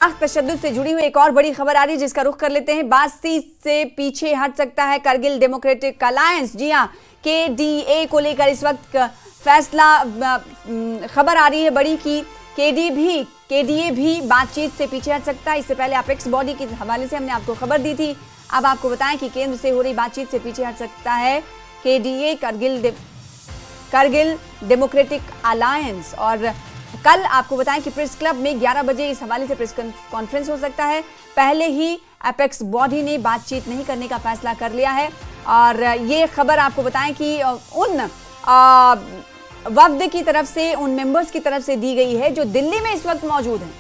तशद्दुद से जुड़ी हुई एक और बड़ी खबर आ रही है जिसका रुख कर लेते हैं। बातचीत से पीछे हट सकता है करगिल डेमोक्रेटिक अलायंस। जी हां, केडीए को लेकर इस वक्त फैसला खबर आ रही है बड़ी कि केडीए भी बातचीत से पीछे हट सकता है। इससे पहले अपेक्स बॉडी के हवाले से हमने आपको खबर दी थी। अब आपको बताएं कि केंद्र से हो रही बातचीत से पीछे हट सकता है केडीए, करगिल डेमोक्रेटिक अलायंस। और कल आपको बताएं कि प्रेस क्लब में 11 बजे इस हवाले से प्रेस कॉन्फ्रेंस हो सकता है। पहले ही अपेक्स बॉडी ने बातचीत नहीं करने का फैसला कर लिया है। और ये खबर आपको बताएं कि उन वफ्द की तरफ से, उन मेंबर्स की तरफ से दी गई है जो दिल्ली में इस वक्त मौजूद हैं।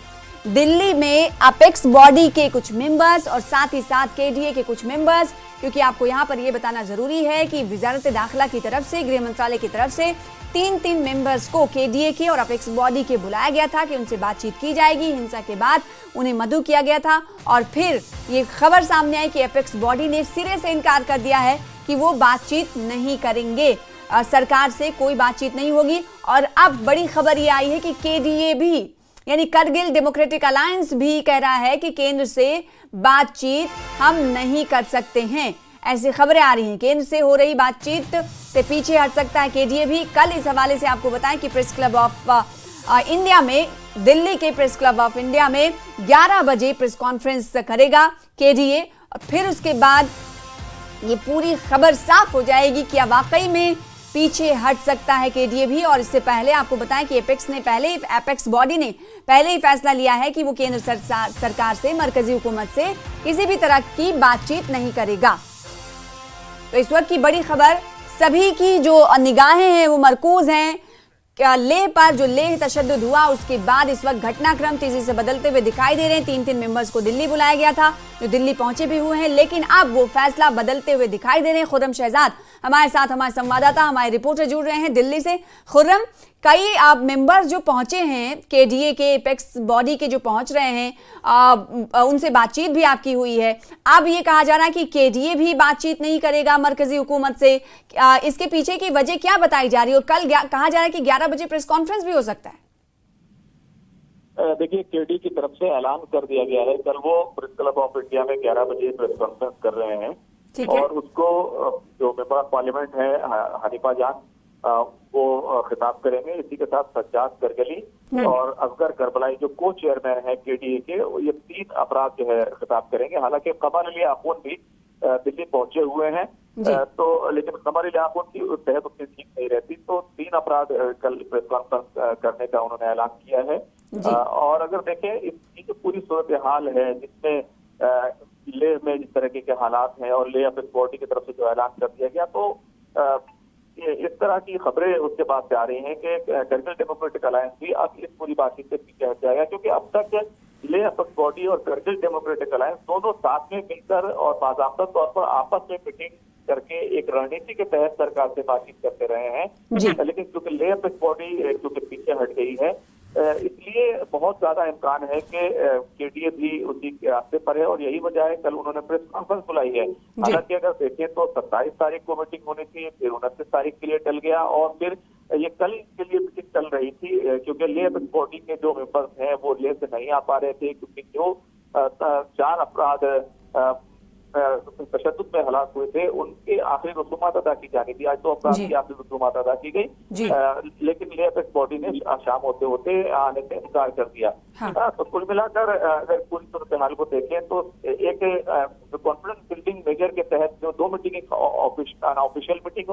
दिल्ली में अपेक्स बॉडी के कुछ मेंबर्स और साथ ही साथ केडीए के कुछ मेंबर्स, क्योंकि आपको यहां पर यह बताना जरूरी है कि वजारत दाखिला की तरफ से, गृह मंत्रालय की तरफ से तीन मेंबर्स को केडीए के और अपेक्स बॉडी के बुलाया गया था कि उनसे बातचीत की जाएगी। हिंसा के बाद उन्हें मदऊ किया गया था और फिर ये खबर सामने आई कि अपेक्स बॉडी ने सिरे से इनकार कर दिया है कि वो बातचीत नहीं करेंगे, सरकार से कोई बातचीत नहीं होगी। और अब बड़ी खबर ये आई है कि केडीए भी, यानी करगिल डेमोक्रेटिक अलायंस भी कह रहा है कि केंद्र से बातचीत हम नहीं कर सकते हैं। ऐसी खबरें आ रही हैं। केंद्र से हो रही बातचीत से पीछे हट सकता है केडीए भी। कल इस हवाले से आपको बताएं कि प्रेस क्लब ऑफ इंडिया में, दिल्ली के प्रेस क्लब ऑफ इंडिया में 11 बजे प्रेस कॉन्फ्रेंस करेगा केडीए। फिर उसके बाद ये पूरी खबर साफ हो जाएगी कि वाकई में पीछे हट सकता है केडीए भी। और इससे पहले आपको बताएं कि अपेक्स बॉडी ने पहले ही फैसला लिया है कि वो केंद्र सरकार से, मरकजी हुकूमत से किसी भी तरह की बातचीत नहीं करेगा। तो इस वक्त की बड़ी खबर, सभी की जो निगाहें हैं वो मरकूज हैं लेह पर। जो लेह तशद्दुद हुआ उसके बाद इस वक्त घटनाक्रम तेजी से बदलते हुए दिखाई दे रहे हैं। तीन मेंबर्स को दिल्ली बुलाया गया था जो दिल्ली पहुंचे भी हुए हैं, लेकिन अब वो फैसला बदलते हुए दिखाई दे रहे हैं। खुर्रम शहजाद हमारे साथ, हमारे संवाददाता, हमारे रिपोर्टर जुड़ रहे हैं दिल्ली से। खुर्रम, कई मेंबर्स जो पहुंचे हैं केडीए के, अपेक्स बॉडी के जो पहुंच रहे हैं, उनसे बातचीत भी आपकी हुई है। अब ये कहा जा रहा है कि केडीए भी बातचीत नहीं करेगा मरकजी हुकूमत से। इसके पीछे की वजह क्या बताई जा रही है? और कल कहा जा रहा है कि 11 बजे प्रेस कॉन्फ्रेंस भी हो सकता है। देखिए, केडी की तरफ से ऐलान कर दिया गया है, कल वो प्रेस क्लब ऑफ इंडिया में 11 बजे प्रेस कॉन्फ्रेंस कर रहे हैं। और उसको जो मेंबर ऑफ पार्लियामेंट है हनीफा जान, वो खिताब करेंगे। इसी के साथ सज्जाद करगली और असगर करबलाई जो को चेयरमैन है केडीए के, ये 3 अफराद जो है खिताब करेंगे। हालांकि कमर अली आखून भी दिल्ली पहुंचे हुए हैं, तो लेकिन कमर अली आखून की सेहत उतनी ठीक नहीं रहती, तो 3 अफराद कल प्रेस कॉन्फ्रेंस करने का उन्होंने ऐलान किया है। और अगर देखें इसकी जो पूरी सूरत हाल है, जिसमें लेह में जिस तरह के हालात हैं और लेह अपेक्स बॉडी की तरफ से जो ऐलान कर दिया गया, तो इस तरह की खबरें उसके बाद से आ रही हैं कि करगिल डेमोक्रेटिक अलायंस भी अब इस पूरी बातचीत से पीछे हट जाएगा, क्योंकि अब तक लेह अपेक्स बॉडी और करगिल डेमोक्रेटिक अलायंस दोनों साथ में मिलकर और बाकायदा तौर पर आपस में मीटिंग करके एक रणनीति के तहत सरकार से बातचीत करते रहे हैं। लेकिन क्योंकि लेह अपेक्स बॉडी क्योंकि पीछे हट गई है, इसलिए बहुत ज्यादा इम्कान है कि केडीए भी उसी के रास्ते पर है। और यही वजह है कल उन्होंने प्रेस कॉन्फ्रेंस बुलाई है। हालांकि अगर देखें तो 27 तारीख को मीटिंग होनी थी, फिर 29 तारीख के लिए टल गया और फिर ये कल के लिए मीटिंग चल रही थी, क्योंकि लेह अपेक्स बॉडी के जो मेंबर्स हैं वो लेह से नहीं आ पा रहे थे, क्योंकि जो 4 अफराद तशद्दुद में हलाक हुए थे उनके आखिरी रसूमात अदा की जानी थी। आज 2 अफराद की आखिरी रसूमात अदा की गई, लेकिन लेह अपेक्स बॉडी ने शाम होते होते आने से इनकार कर दिया। तो कुल मिलाकर अगर पूरी सूरत हाल को देखें तो एक कॉन्फ्रेंस बिल्डिंग मेजर के तहत जो 2 मीटिंग ऑफिशियल मीटिंग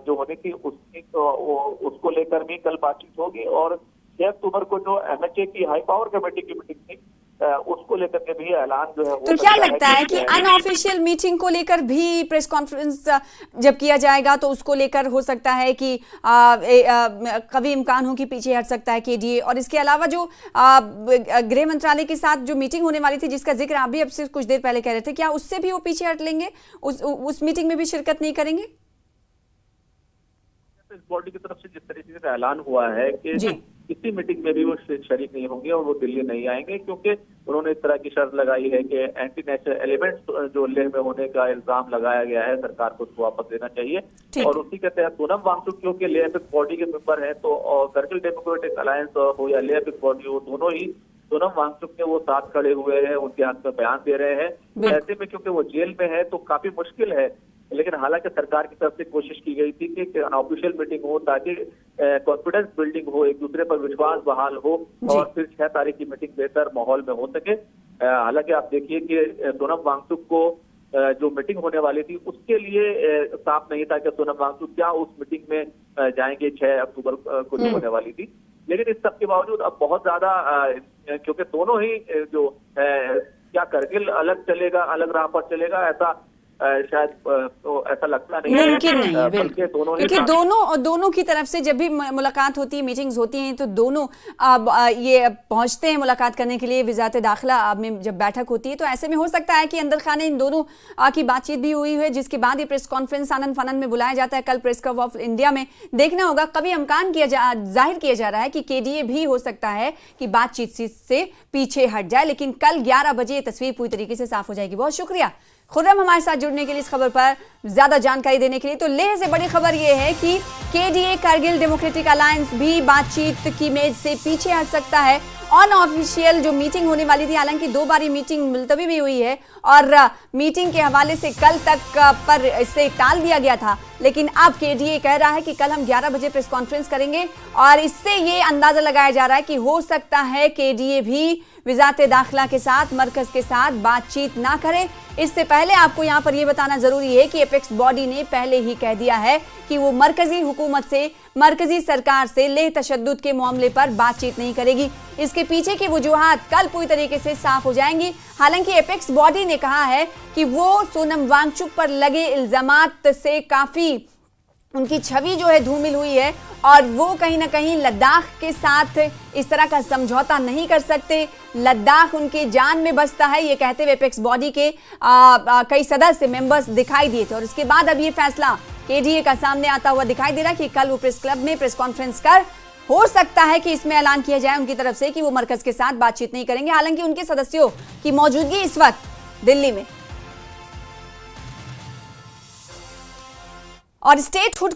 जो होनी थी उसको लेकर भी कल बातचीत होगी। और 6 अक्टूबर को जो एमएचए की हाई पावर कमेटी की मीटिंग थी उसको लेकर के भी ऐलान जो है। तो क्या लगता है कि अनऑफिशियल मीटिंग को लेकर भी प्रेस कॉन्फ्रेंस जब किया जाएगा तो उसको लेकर हो सकता है कि कभी इम्कान हो कि पीछे हट सकता है केडीए? और इसके अलावा जो गृह मंत्रालय के साथ जो मीटिंग होने वाली थी, जिसका जिक्र आप भी अब से कुछ देर पहले कह रहे थे, क्या उससे भी वो पीछे हट लेंगे? उस मीटिंग में भी शिरकत नहीं करेंगे? इस बॉडी की तरफ से जिस तरीके से ऐलान हुआ है कि किसी मीटिंग में भी वो शरीक नहीं होंगे और वो दिल्ली नहीं आएंगे, क्योंकि उन्होंने इस तरह की शर्त लगाई है कि एंटी नेशनल एलिमेंट्स जो लेह में होने का इल्जाम लगाया गया है, सरकार को उसको वापस देना चाहिए। और उसी के तहत पूनम वांगचुक क्योंकि लेह अपेक्स बॉडी के मेंबर हैं, तो करगिल डेमोक्रेटिक अलायंस हो या लेह अपेक्स बॉडी हो, दोनों ही सोनम वांगचुक के वो साथ खड़े हुए हैं, उनके हक में बयान दे रहे हैं। ऐसे में क्योंकि वो जेल में है तो काफी मुश्किल है, लेकिन हालांकि सरकार की तरफ से कोशिश की गई थी कि अनऑफिशियल मीटिंग हो ताकि कॉन्फिडेंस बिल्डिंग हो, एक दूसरे पर विश्वास बहाल हो और फिर 6 तारीख की मीटिंग बेहतर माहौल में हो सके। हालांकि आप देखिए कि सोनम वांगचुक को जो मीटिंग होने वाली थी उसके लिए साफ नहीं था कि सोनम वांगचुक क्या उस मीटिंग में जाएंगे 6 अक्टूबर को जो होने वाली थी। लेकिन इस सब के बावजूद अब बहुत ज्यादा क्योंकि दोनों ही जो क्या करगिल अलग चलेगा, अलग राह पर चलेगा, ऐसा शायद तो ऐसा लगता नहीं है। मुमकिन नहीं है बल्कि दोनों क्योंकि दोनों की तरफ से जब भी मुलाकात होती है, मीटिंग्स होती हैं, तो दोनों ये पहुंचते हैं मुलाकात करने के लिए। वजारत दाखिला में जब बैठक होती है तो ऐसे में हो सकता है कि अंदर खाने इन दोनों की बातचीत भी हुई है, जिसके बाद ये प्रेस कॉन्फ्रेंस आनंद फानंद में बुलाया जाता है। कल प्रेस क्लब ऑफ इंडिया में देखना होगा, कभी इम्कान जाहिर किया जा रहा है कि केडीए भी हो सकता है कि बातचीत से पीछे हट जाए, लेकिन कल 11 बजे ये तस्वीर पूरी तरीके से साफ हो जाएगी। बहुत शुक्रिया खुर्रम हमारे साथ जुड़ने के लिए, इस खबर पर ज्यादा जानकारी देने के लिए। तो लेह से बड़ी खबर यह है कि केडीए कारगिल डेमोक्रेटिक अलायंस भी बातचीत की मेज से पीछे हट सकता है। अनऑफिशियल जो मीटिंग होने वाली थी, हालांकि 2 बार मीटिंग मुलतवी भी हुई है और मीटिंग के हवाले से कल तक पर इसे टाल दिया गया था, लेकिन अब केडीए कह रहा है कि कल हम 11 बजे प्रेस कॉन्फ्रेंस करेंगे और इससे ये अंदाजा लगाया जा रहा है कि हो सकता है केडीए भी वजारत दाखिला के साथ, मरकज के साथ बातचीत ना करे। इससे पहले आपको यहां पर यह बताना जरूरी है कि एपेक्स बॉडी ने पहले ही कह दिया है कि वो मरकजी हुकूमत से, मरकजी सरकार से लेह तशद्दुद के मामले पर बातचीत नहीं करेगी। इसके पीछे की वजूहात कल पूरी तरीके से साफ हो जाएंगी। हालांकि एपेक्स बॉडी ने कहा है कि वो सोनम वांगचुक पर लगे इल्जामात से काफी उनकी छवि जो है धूमिल हुई है और वो कहीं ना कहीं लद्दाख के साथ इस तरह का समझौता नहीं कर सकते। लद्दाख उनके जान में बसता है, ये कहते हुए एपेक्स बॉडी के कई सदस्य मेंबर्स दिखाई दिए थे और उसके बाद अब ये फैसला केडीए का सामने आता हुआ दिखाई दे रहा कि कल वो प्रेस क्लब में प्रेस कॉन्फ्रेंस कर हो सकता है कि इसमें ऐलान किया जाए उनकी तरफ से कि वो मरकज के साथ बातचीत नहीं करेंगे। हालांकि उनके सदस्यों की मौजूदगी इस वक्त दिल्ली में और स्टेटहुड